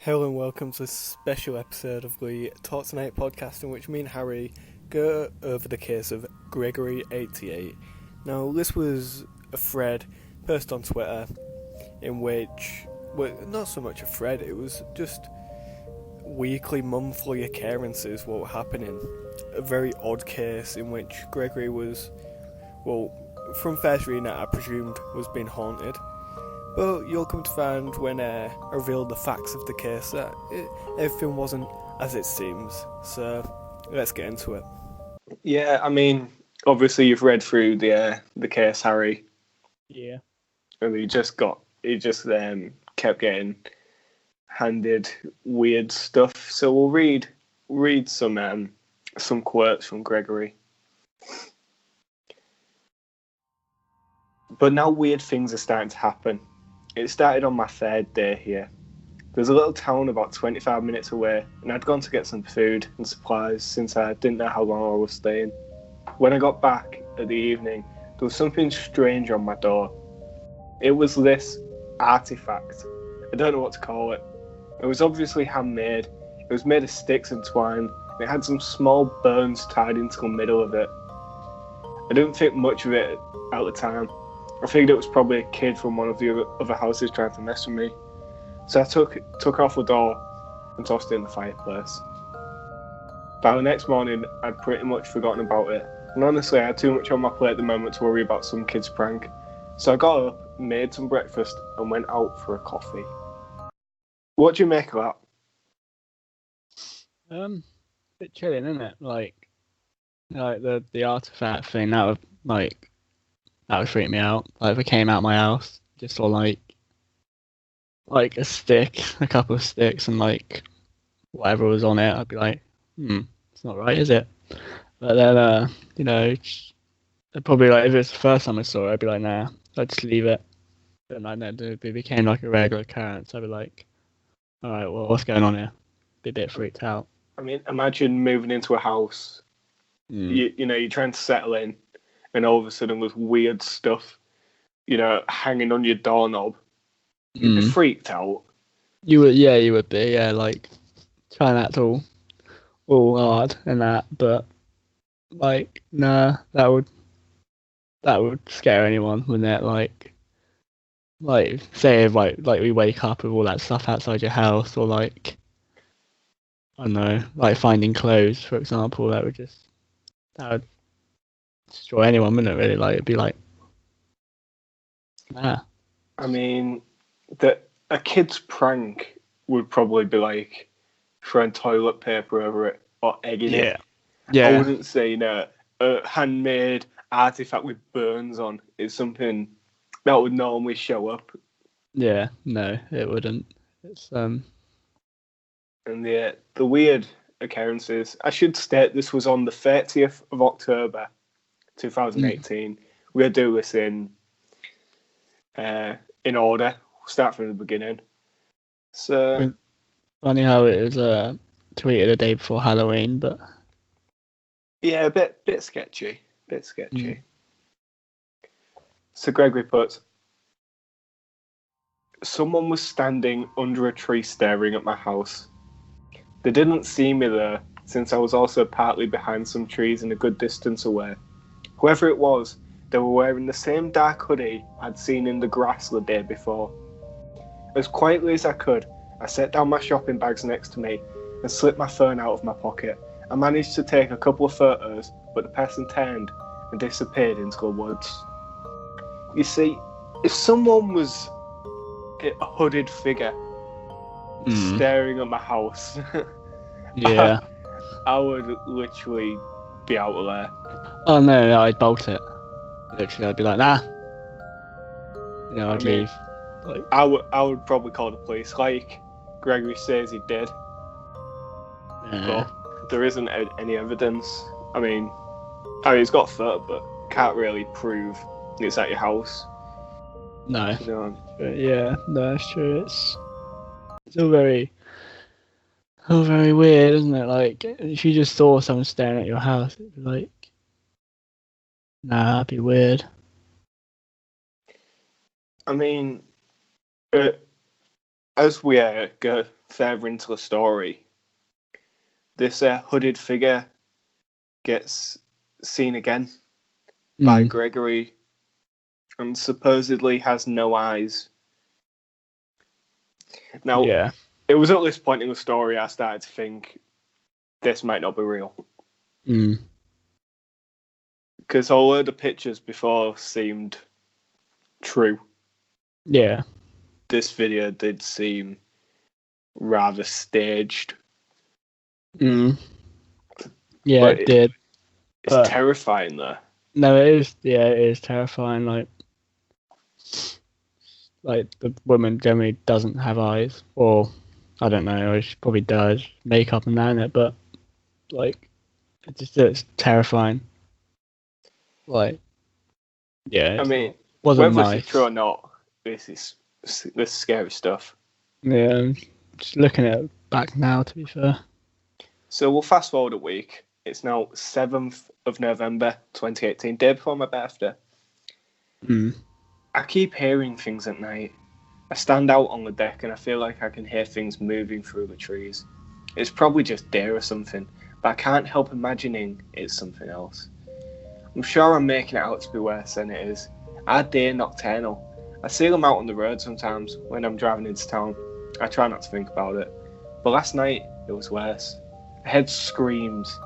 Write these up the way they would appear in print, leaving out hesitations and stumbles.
Hello and welcome to a special episode of the Talk Tonight podcast in which me and Harry go over the case of Gr3gory88. Now, this was a thread posted on Twitter in which, well, not so much a thread, it was just weekly, monthly occurrences what were happening. A very odd case in which Gregory was, well, from first reading it, I presumed was being haunted. But you'll come to find when I revealed the facts of the case that everything wasn't as it seems. So let's get into it. Yeah, I mean, obviously you've read through the case, Harry. Yeah. And he just kept getting handed weird stuff. So we'll read some quotes from Gregory. But now weird things are starting to happen. It started on my third day here. There's a little town about 25 minutes away, and I'd gone to get some food and supplies since I didn't know how long I was staying. When I got back at the evening, there was something strange on my door. It was this artifact. I don't know what to call it. It was obviously handmade. It was made of sticks and twine, and it had some small bones tied into the middle of it. I didn't think much of it at the time. I figured it was probably a kid from one of the other houses trying to mess with me. So I took off the door and tossed it in the fireplace. By the next morning, I'd pretty much forgotten about it. And honestly, I had too much on my plate at the moment to worry about some kid's prank. So I got up, made some breakfast, and went out for a coffee. What do you make of that? Bit chilling, isn't it? Like the artifact thing that would freak me out. Like if it came out my house, just saw like a stick, a couple of sticks, and like whatever was on it, I'd be like, it's not right, is it? But then, I'd probably like if it's the first time I saw it, I'd be like, nah, I'd just leave it. But like, then it became like a regular occurrence. I'd be like, all right, well, what's going on here? Be a bit freaked out. I mean, imagine moving into a house. You're trying to settle in, and all of a sudden there's weird stuff, hanging on your doorknob. You'd be freaked out. You would be, like trying to act all hard and that, but like, nah, that would scare anyone, wouldn't it? Like say if like we wake up with all that stuff outside your house, or like, I don't know, like finding clothes, for example, that would destroy anyone, wouldn't it? Really, like it'd be like, nah. I mean, a kid's prank would probably be like throwing toilet paper over it or egging it. Yeah. I wouldn't say, a handmade artifact with burns on is something that would normally show up. Yeah, no, it wouldn't. It's And the weird occurrences. I should state this was on the 30th of October, 2018. We'll do this in order. We'll start from the beginning. So funny how it was tweeted the day before Halloween, but yeah, a bit sketchy. So Gregory puts, someone was standing under a tree staring at my house. They didn't see me there, since I was also partly behind some trees and a good distance away. Whoever it was, they were wearing the same dark hoodie I'd seen in the grass the day before. As quietly as I could, I set down my shopping bags next to me and slipped my phone out of my pocket. I managed to take a couple of photos, but the person turned and disappeared into the woods. You see, if someone was a hooded figure staring at my house, yeah, I would literally be out of there. Oh no, I'd bolt it. Literally, I'd be like, nah. I'd leave. Like, I would probably call the police, like Gregory says he did. But there isn't any evidence. I mean, he's got a photo, but can't really prove it's at your house. No. Yeah, no, that's true. It's all very weird, isn't it? Like, if you just saw someone staring at your house, it'd be like, nah, that'd be weird. I mean, as we go further into the story, this hooded figure gets seen again by Gregory and supposedly has no eyes. Now, it was at this point in the story I started to think this might not be real. Because all the pictures before seemed true. Yeah. This video did seem rather staged. Yeah, but it did. It's terrifying, though. No, it is. Yeah, it is terrifying. Like the woman generally doesn't have eyes, or I don't know, or she probably does makeup and that in it, but like it's terrifying. Like, yeah. I mean, wasn't whether nice. it's true or not, this is scary stuff. Yeah, I'm just looking at it back now, to be fair. So we'll fast forward a week. It's now 7th of November 2018, day before my birthday. I keep hearing things at night. I stand out on the deck and I feel like I can hear things moving through the trees. It's probably just deer or something, but I can't help imagining it's something else. I'm sure I'm making it out to be worse than it is. Are deer nocturnal? I see them out on the road sometimes when I'm driving into town. I try not to think about it. But last night, it was worse. I heard screams.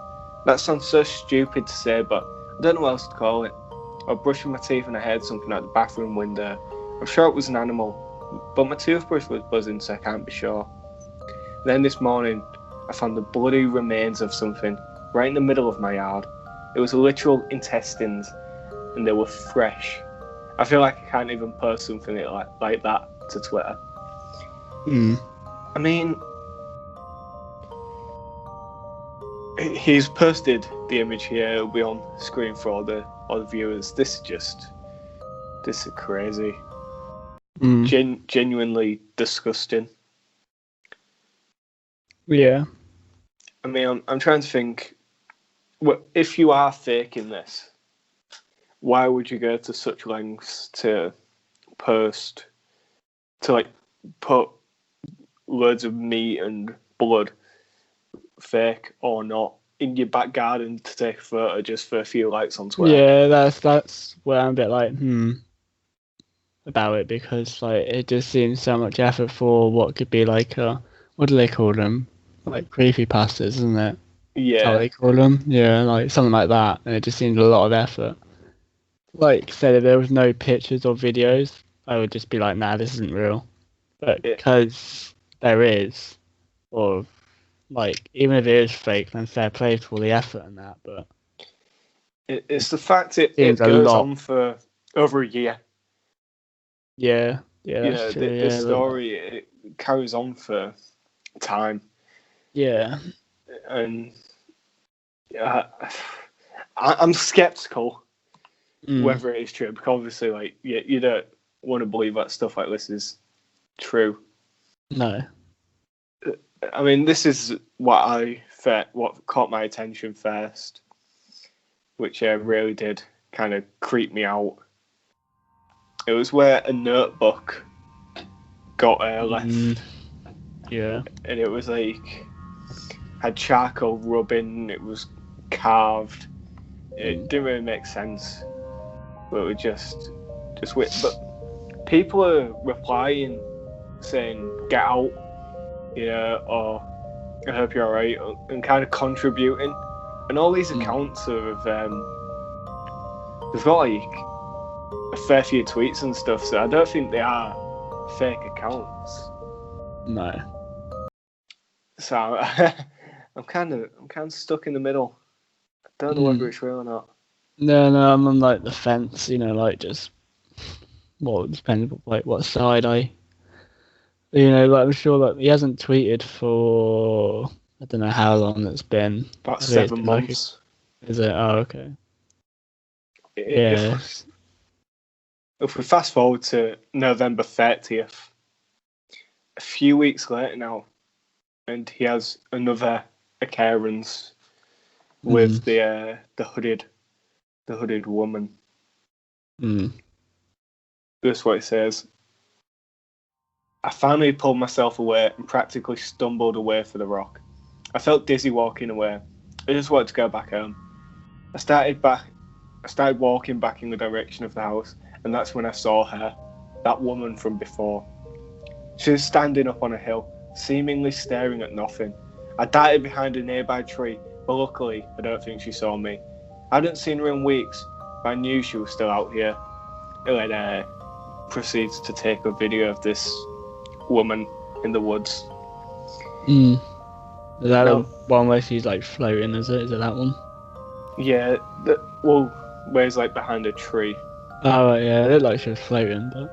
That sounds so stupid to say, but I don't know what else to call it. I was brushing my teeth and I heard something at the bathroom window. I'm sure it was an animal, but my toothbrush was buzzing, so I can't be sure. Then this morning, I found the bloody remains of something right in the middle of my yard. It was literal intestines, and they were fresh. I feel like I can't even post something like that to Twitter. I mean, he's posted the image here. It'll be on screen for all the viewers. This is crazy. Genuinely disgusting. Yeah. I mean, I'm trying to think. If you are faking this, why would you go to such lengths to post, to like put loads of meat and blood, fake or not, in your back garden to take a photo just for a few likes on Twitter? Yeah, that's where I'm a bit like about it, because like it just seems so much effort for what could be like what do they call them? Like creepypastas, isn't it? Yeah. How they call them? Yeah, like something like that. And it just seems a lot of effort. Like, say that there was no pictures or videos, I would just be like, nah, this isn't real. But because there is, or like, even if it is fake, then fair play for all the effort and that. But it's the fact it seems a goes lot. on for over a year. Yeah, that's true. This story, it carries on for time. Yeah. And I'm skeptical whether it is true, because obviously, like, you don't want to believe that stuff like this is true. No. I mean, this is what caught my attention first, which really did kind of creep me out. It was where a notebook got left. Yeah. And it was like, had charcoal rubbing, it was carved. It didn't really make sense. But it was just weird. But people are replying, saying, get out, or I hope you're alright, and kind of contributing. And all these accounts have, they've got like a fair few tweets and stuff, so I don't think they are fake accounts. No. So I'm kind of stuck in the middle. I don't know whether it's real or not. No, I'm on like the fence, like just it depends like what side like I'm sure that he hasn't tweeted for I don't know how long it's been. About 7 months. Is it? Oh, okay. Yeah. If we fast forward to November 30th, a few weeks later now, and he has another occurrence with the hooded woman. This is what it says. I finally pulled myself away and practically stumbled away for the rock. I felt dizzy walking away. I just wanted to go back home. I started walking back in the direction of the house, and that's when I saw her, that woman from before. She was standing up on a hill, seemingly staring at nothing. I darted behind a nearby tree, but luckily I don't think she saw me. I hadn't seen her in weeks, but I knew she was still out here. It then proceeds to take a video of this woman in the woods. Is that the one where she's like floating? Is it that one? Yeah, where it's like behind a tree. Oh right, yeah, it looked like she was floating, but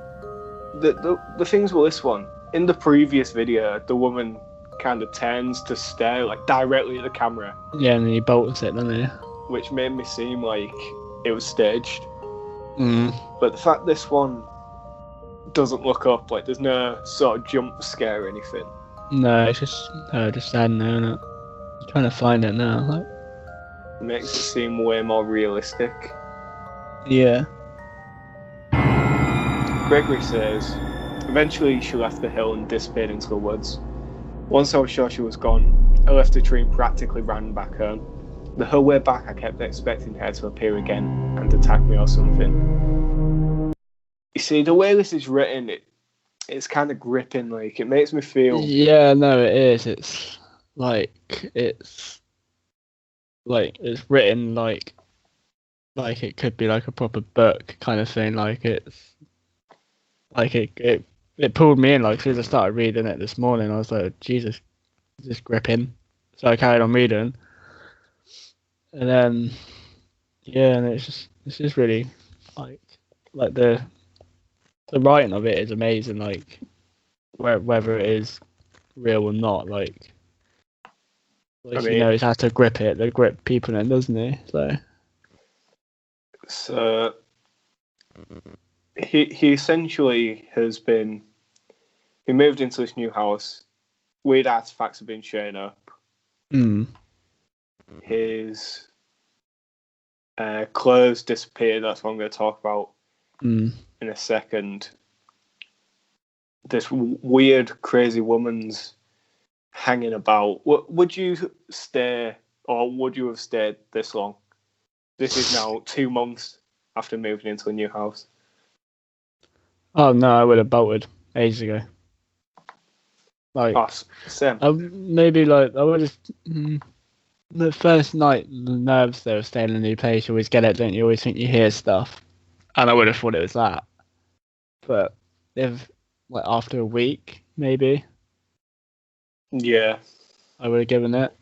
the things with this one, in the previous video, the woman kind of turns to stare like directly at the camera. Yeah, and then he bolts it, doesn't he? Which made me seem like it was staged. Mm. But the fact this one doesn't look up, like there's no sort of jump scare or anything. No, it's just her just standing there, isn't it? I'm trying to find it now. Like, It makes it seem way more realistic. yeah. Gregory says, eventually she left the hill and disappeared into the woods. Once I was sure she was gone, I left the tree and practically ran back home. The whole way back I kept expecting her to appear again and attack me or something. You see, the way this is written, it's kind of gripping, like, it makes me feel... Yeah, no, it is. It's written like it could be like a proper book kind of thing. Like it's like it pulled me in. Like as soon as I started reading it this morning, I was like, Jesus, this is gripping. So I carried on reading, and then and it's just really like the writing of it is amazing. Like whether it is real or not, like he knows how to grip people in, doesn't he? So he essentially he moved into this new house. Weird artifacts have been showing up. His clothes disappeared. That's what I'm going to talk about in a second. This weird, crazy woman's hanging about. Would you stay, or would you have stayed this long? This is now 2 months after moving into a new house. Oh no, I would have bolted ages ago. Like, same. Maybe like I would have. The first night, the nerves they were staying in a new place. You always get it, don't you? Always think you hear stuff, and I would have thought it was that. But if after a week, maybe. Yeah. I would have given it,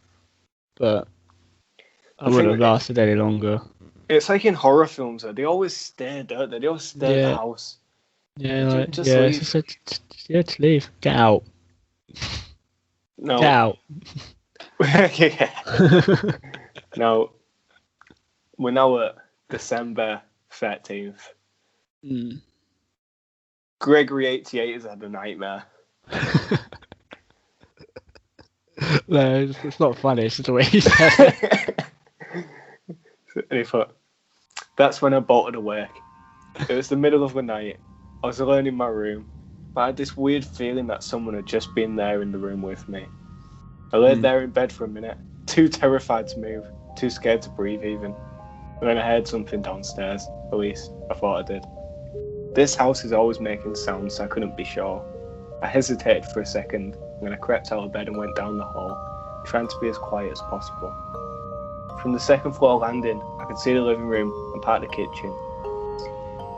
but I would have lasted any longer. It's like in horror films, though. They always stay, don't they? They always stay at the house. Yeah, just leave. Just leave. Get out. No. Get out. Yeah. No. We're now at December 13th. Gr3gory88 has had a nightmare. No, it's not funny. It's just the way he said it. And he thought, that's when I bolted awake. It was the middle of the night. I was alone in my room, but I had this weird feeling that someone had just been there in the room with me. I laid there in bed for a minute, too terrified to move, too scared to breathe even. And then I heard something downstairs, at least I thought I did. This house is always making sounds, so I couldn't be sure. I hesitated for a second, and then I crept out of bed and went down the hall, trying to be as quiet as possible. From the second floor landing, I could see the living room and part of the kitchen.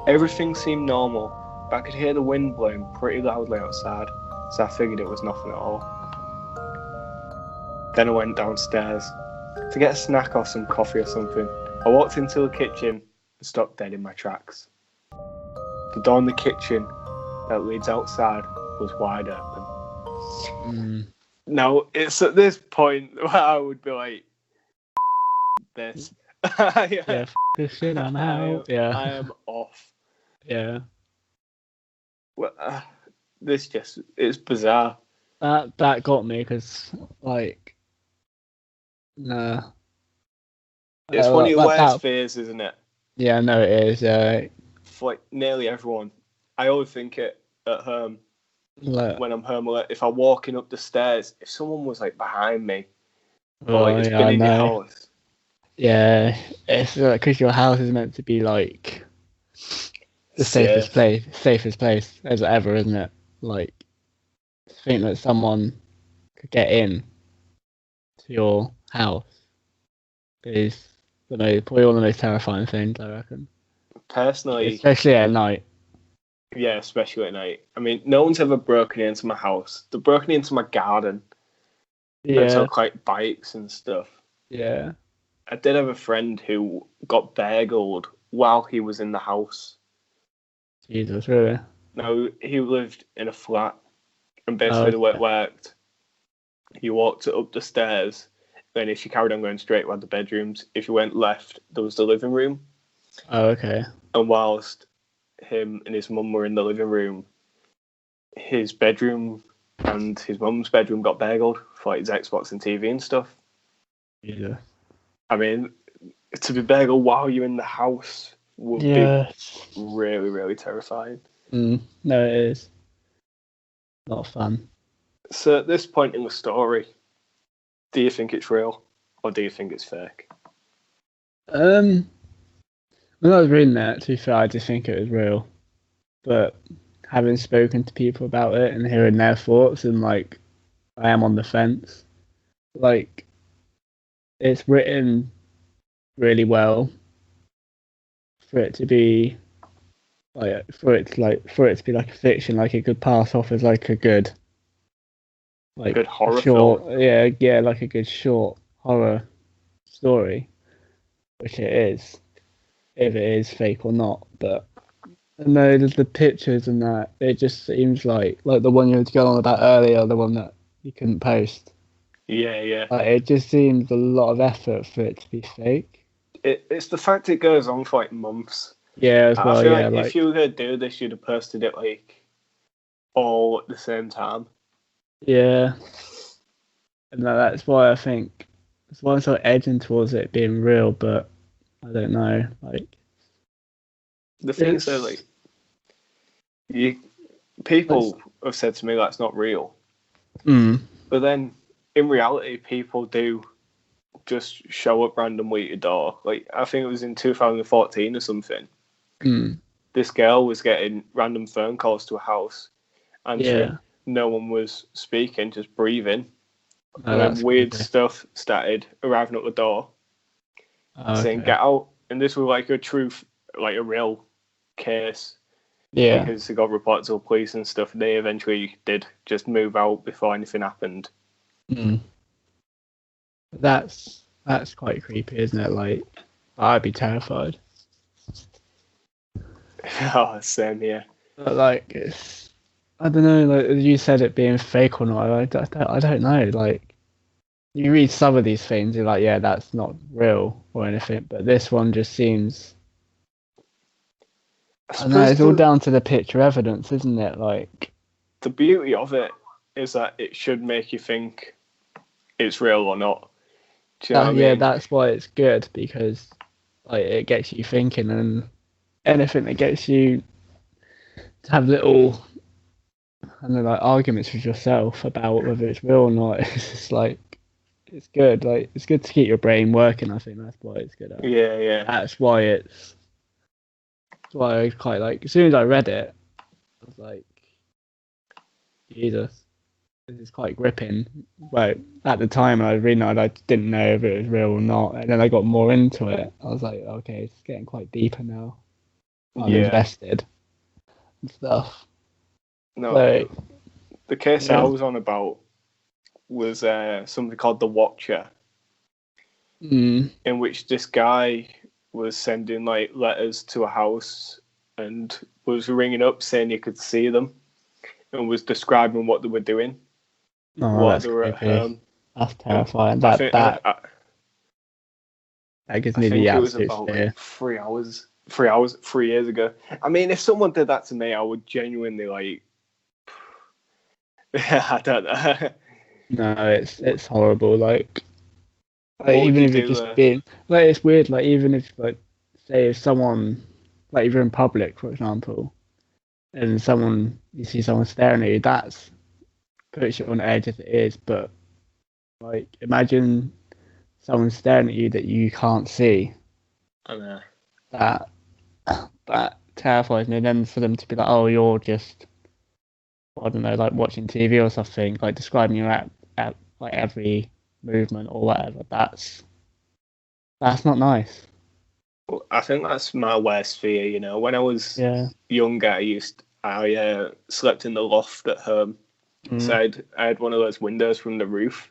Everything seemed normal, but I could hear the wind blowing pretty loudly outside, so I figured it was nothing at all. Then I went downstairs to get a snack or some coffee or something. I walked into the kitchen and stopped dead in my tracks. The door in the kitchen that leads outside was wide open. Now, it's at this point where I would be like, this. This shit, I'm out. I am off. Yeah. Well, it's bizarre. That got me because, like, nah. It's one of your worst fears, isn't it? Yeah, no, it is. Yeah. For like nearly everyone. I always think it at home. Like, when I'm home, like, if I'm walking up the stairs, if someone was like behind me or oh like it's yeah, been I in your know. house, Yeah, it's because your house is meant to be like the safe. safest place as ever, isn't it? Like, to think that someone could get in to your house is probably one of the most terrifying things, I reckon. Personally, Especially at night. yeah, especially at night. I mean, no one's ever broken into my house. They've broken into my garden and Yeah, took like bikes and stuff. yeah. I did have a friend who got burgled while he was in the house. Jesus, really? Now, he lived in a flat, and Oh, basically the way it worked, you walked up the stairs, then if you carried on going straight, we had the bedrooms. If you went left, there was the living room. oh, okay. And whilst him and his mum were in the living room, his bedroom and his mum's bedroom got burgled for like his Xbox and TV and stuff. Jesus. I mean, to be burgled while you're in the house would be Yeah. really, really terrifying. No, it is. Not fun. So at this point in the story, do you think it's real or do you think it's fake? When I was reading that, to be fair, I just think it was real. But having spoken to people about it and hearing their thoughts, and like, I am on the fence. Like, it's written really well for it to be for it to be like a fiction. Like, it could pass off as like a good, like, Good horror short, film. yeah, like a good short horror story, which it is, if it is fake or not. But no, the pictures and that, it just seems like the one you were going on about earlier, the one that you couldn't post. Yeah, yeah. Like, it just seems a lot of effort for it to be fake. It's the fact it goes on for like months. Yeah, as I well. feel Yeah, like if like, you were going to do this, you'd have posted it like all at the same time. yeah, and that's why I think that's why I'm sort of edging towards it being real. But I don't know. Like, The thing is, though, it's like, people have said to me that's not real. But then, in reality, people do just show up randomly at your door. Like, I think it was in 2014 or something. This girl was getting random phone calls to a house, answering. Yeah. No one was speaking, just breathing. Oh, And then that's weird creepy. stuff started arriving at the door, saying, Okay. get out. And this was like a truth, like a real case. Yeah. Because they got reported to the police and stuff. They eventually did just move out before anything happened. That's quite creepy, isn't it? Like, I'd be terrified. Oh, same here. But like, it's, I don't know. Like, as you said, it being fake or not, I don't know. Like, you read some of these things, you're like, yeah, that's not real or anything. But this one just seems. I know, it's all down to the picture evidence, isn't it? Like, the beauty of it is that it should make you think it's real or not. Do you know what I mean? that's why it's good, because like, it gets you thinking, and anything that gets you to have little, I don't know, like, arguments with yourself about whether it's real or not. It's just like, it's good. Like, it's good to keep your brain working. I think that's why it's good at. Yeah, yeah. That's why I quite like. As soon as I read it, I was like, Jesus, this is quite gripping. Well, at the time I was reading it, I didn't know if it was real or not, and then I got more into it. I was like, okay, it's getting quite deeper now. I'm invested and stuff. No, So, the case I was on about was something called The Watcher, in which this guy was sending like letters to a house and was ringing up saying he could see them and was describing what they were doing, what they were at home. That's terrifying. I That gives me the think it was absolute about fear. like 3 years ago. I mean, if someone did that to me, I would genuinely like. I don't know. No, it's horrible. Like even if it's just there? being like, it's weird. Like, even if, like, say if someone, like, if you're in public, for example, and you see someone staring at you, that's puts you on edge as it is. But like, imagine someone staring at you that you can't see. I know. That terrifies me. And then for them to be like, "Oh, you're just, I don't know, like watching TV or something," like describing your at like every movement or whatever. That's not nice. I think that's my worst fear. You know, when I was younger, I slept in the loft at home. So I had one of those windows from the roof.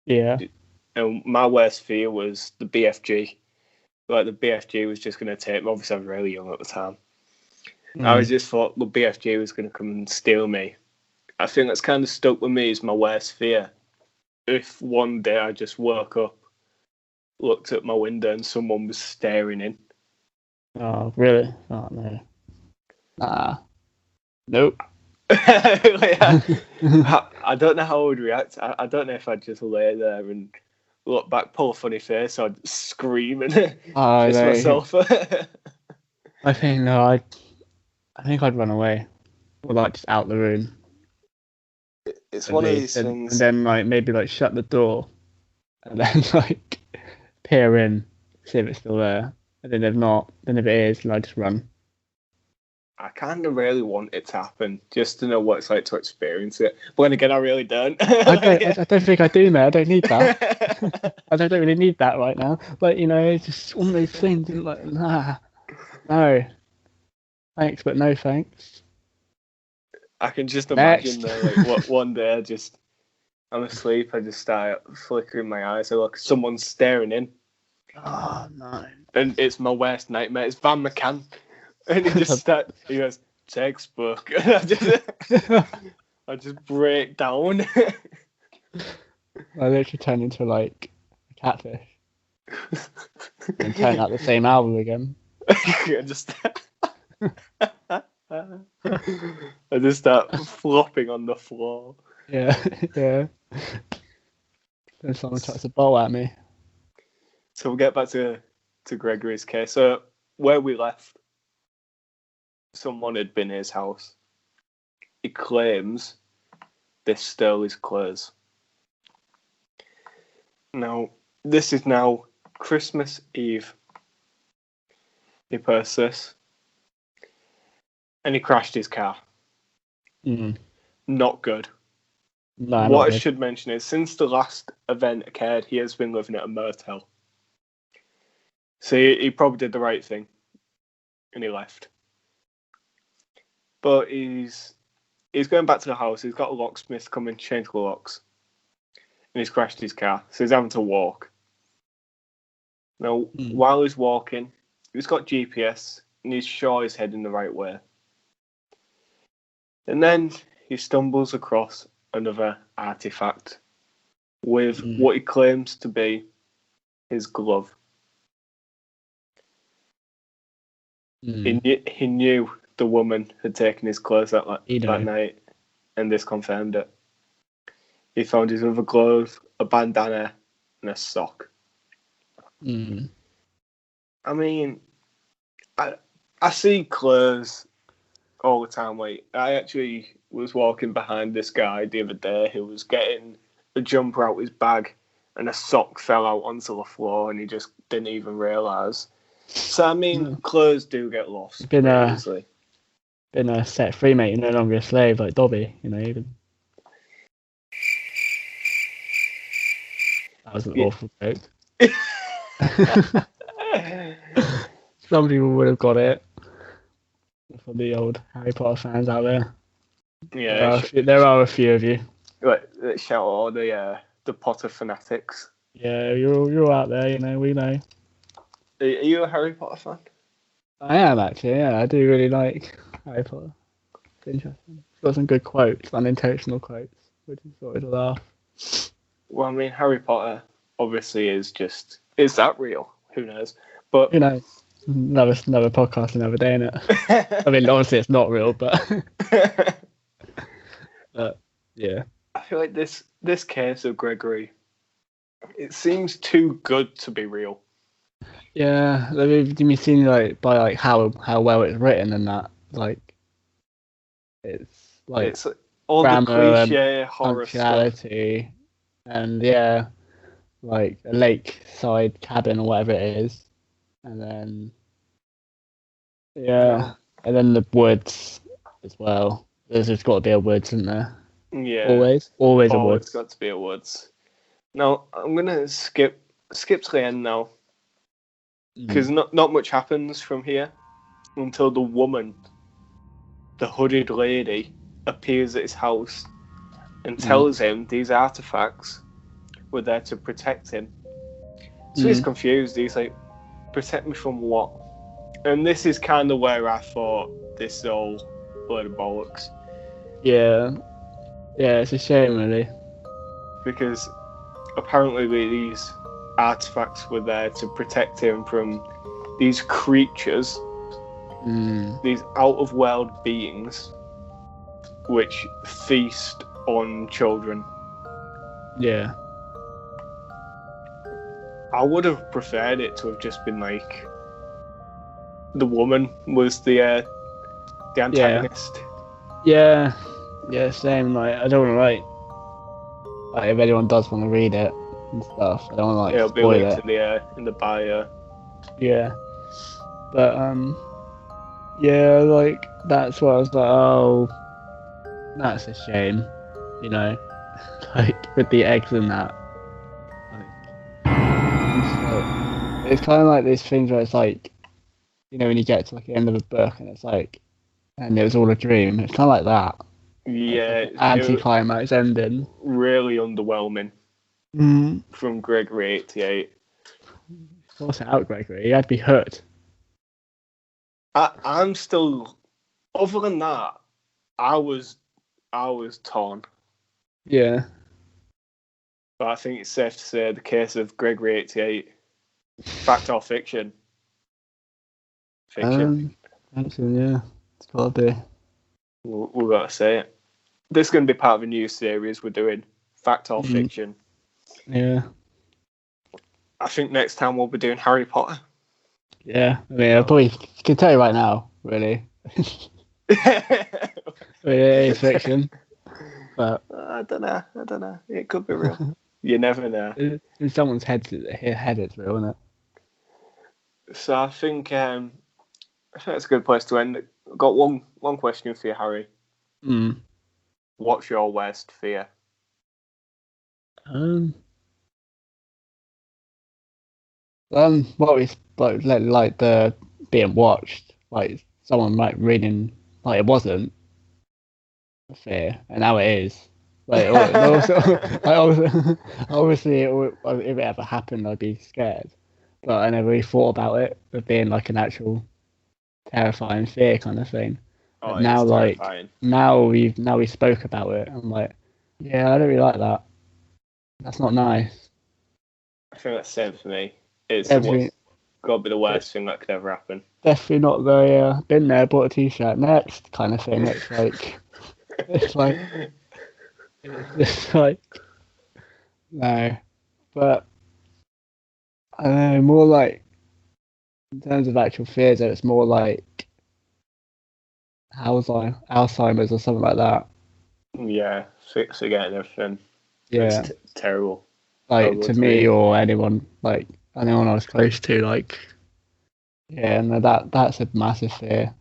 Yeah. And my worst fear was the BFG. Like, the BFG was just going to take me. Obviously, I was really young at the time. I just thought the BFG was going to come and steal me. I think that's kind of stuck with me as my worst fear. If one day I just woke up, looked at my window, and someone was staring in. Oh, really? Oh, no. Nah. Nope. I don't know how I would react. I don't know if I'd just lay there and look back, pull a funny face, or I'd scream and piss myself. I think I'd run away, or like just out the room. It's one of these things. And then like maybe like shut the door, and then like peer in, see if it's still there. And then if not, then if it is, then I just run. I kind of really want it to happen, just to know what it's like to experience it. But then again, I really don't. I don't think I do, mate. I don't need that. I don't really need that right now. But you know, it's just one of those things. Like, no, thanks, but no thanks. I can just imagine though, like, what one day I'm asleep, I just start flickering my eyes, I look, someone's staring in. Oh no! And it's my worst nightmare. It's Van McCann. And he goes, textbook. And I just break down. I literally turn into like a catfish. And turn out the same album again. I just start flopping on the floor. Yeah. Then someone tries to bowl at me. So we'll get back to Gregory's case. So where we left, someone had been in his house. He claims they stole his clothes. Now, this is now Christmas Eve. He posted this. And he crashed his car. Not good. No, what I should mention is, since the last event occurred, he has been living at a motel. So he probably did the right thing. And he left. But he's going back to the house. He's got a locksmith come and change the locks. And he's crashed his car. So he's having to walk. Now, while he's walking, he's got GPS. And he's sure he's heading the right way. And then he stumbles across another artifact with what he claims to be his glove. He knew the woman had taken his clothes that night, and this confirmed it. He found his other glove, a bandana, and a sock. I mean, I see clothes all the time. Like, I actually was walking behind this guy the other day who was getting a jumper out his bag, and a sock fell out onto the floor, and he just didn't even realise. So, I mean, clothes do get lost easily. Been set free, mate. You're no longer a slave like Dobby, you know. That was an awful joke. Some people would have got it. For the old Harry Potter fans out there. Yeah, there are a few of you. Let's shout out all the Potter fanatics. Yeah, you're out there, you know, we know. Are you a Harry Potter fan? I am, actually, yeah. I do really like Harry Potter. It's interesting. It's got some good quotes, unintentional quotes, which is always a laugh. Well, I mean, Harry Potter obviously is that real? Who knows? But who knows? Another podcast, another day, innit? I mean, obviously it's not real, but yeah. I feel like this case of Gregory, it seems too good to be real. Yeah, I mean, you mean seen like by like how well it's written and that, like it's like It's all the grammar and cliche horror stuff. punctuality, and yeah, like a lakeside cabin or whatever it is, and then yeah, and then the woods as well. There's just got to be a woods, isn't there? Yeah, Always a always woods. got to be a woods. Now I'm gonna skip to the end now because not much happens from here until the woman, the hooded lady, appears at his house and tells him these artifacts were there to protect him. So he's confused. He's like, protect me from what? And this is kind of where I thought this is all blood of bollocks. Yeah, it's a shame, really. Because apparently these artifacts were there to protect him from these creatures, these out-of-world beings, which feast on children. Yeah. I would have preferred it to have just been like the woman was the antagonist. Yeah, same. Like, I don't want to like if anyone does want to read it and stuff, I don't want to It'll be spoil linked it. in the bio. Yeah, but yeah, like that's what I was like. Oh, that's a shame, you know, like with the eggs and that. It's kind of like these things where it's like, you know, when you get to like the end of a book and it's like, and it was all a dream. It's kind of like that. Yeah, like anti-climax ending. Really underwhelming from Gr3gory88. What's it out, Gregory? You had to be hurt. I'm still. Other than that, I was torn. Yeah. But I think it's safe to say the case of Gr3gory88, fact or fiction? Fiction. Fiction, yeah. It's gotta be. We've got to say it. This is going to be part of a new series we're doing, fact or fiction. Yeah. I think next time we'll be doing Harry Potter. Yeah, I mean, I probably can tell you right now, really. It's fiction. But I don't know. It could be real. You never know. In someone's head, it's real, isn't it? So I think that's a good place to end. I've got one question for you, Harry. What's your worst fear? What we like the being watched, like someone like reading, like it wasn't a fear, and now it is. Like, obviously, if it ever happened, I'd be scared. But I never really thought about it of being like an actual terrifying fear kind of thing. Oh, now, like terrifying. now we spoke about it. I'm like, yeah, I don't really like that. That's not nice. I think that's the same for me. It's got to be the worst thing that could ever happen. Definitely not the been there, bought a t-shirt, next kind of thing. It's like, it's just like, no. But I don't know, more like in terms of actual fears, it's more like Alzheimer's or something like that. Yeah, forgetting everything. Yeah, it's terrible. Like to me or anyone I was close to, like, yeah, no, that's a massive fear.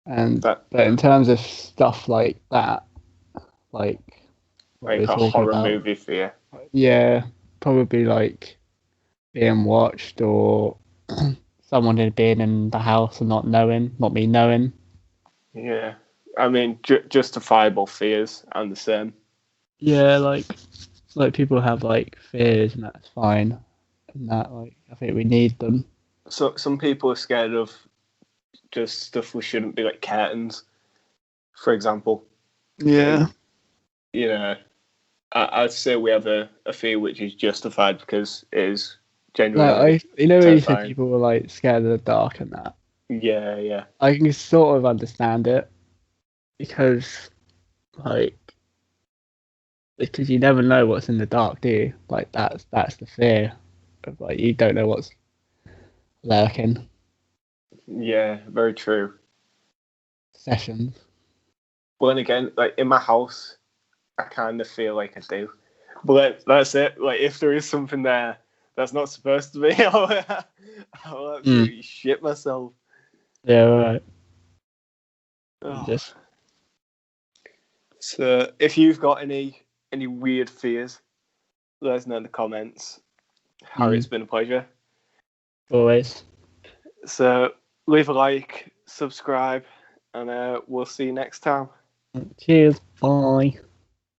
And but in terms of stuff like that, like a horror movie fear. Yeah, probably like being watched or someone had been in the house and not me knowing. Yeah, I mean, justifiable fears. I'm the same. Yeah, like people have like fears and that's fine, and that like I think we need them. So some people are scared of just stuff we shouldn't be, like curtains, for example. Yeah. You know, I'd say we have a fear which is justified because it is genuinely. Like, when you said people were like scared of the dark and that. Yeah. I can sort of understand it because you never know what's in the dark, do you? Like that's the fear of like you don't know what's lurking. Yeah, very true. sessions. Well, then again, like in my house, I kind of feel like I do. But that's it. Like if there is something there that's not supposed to be, I'll absolutely shit myself. Yeah, right. Oh. Just So if you've got any weird fears, let us know in the comments. Harry, it's been a pleasure. always. So leave a like, subscribe, and we'll see you next time. Cheers. Bye.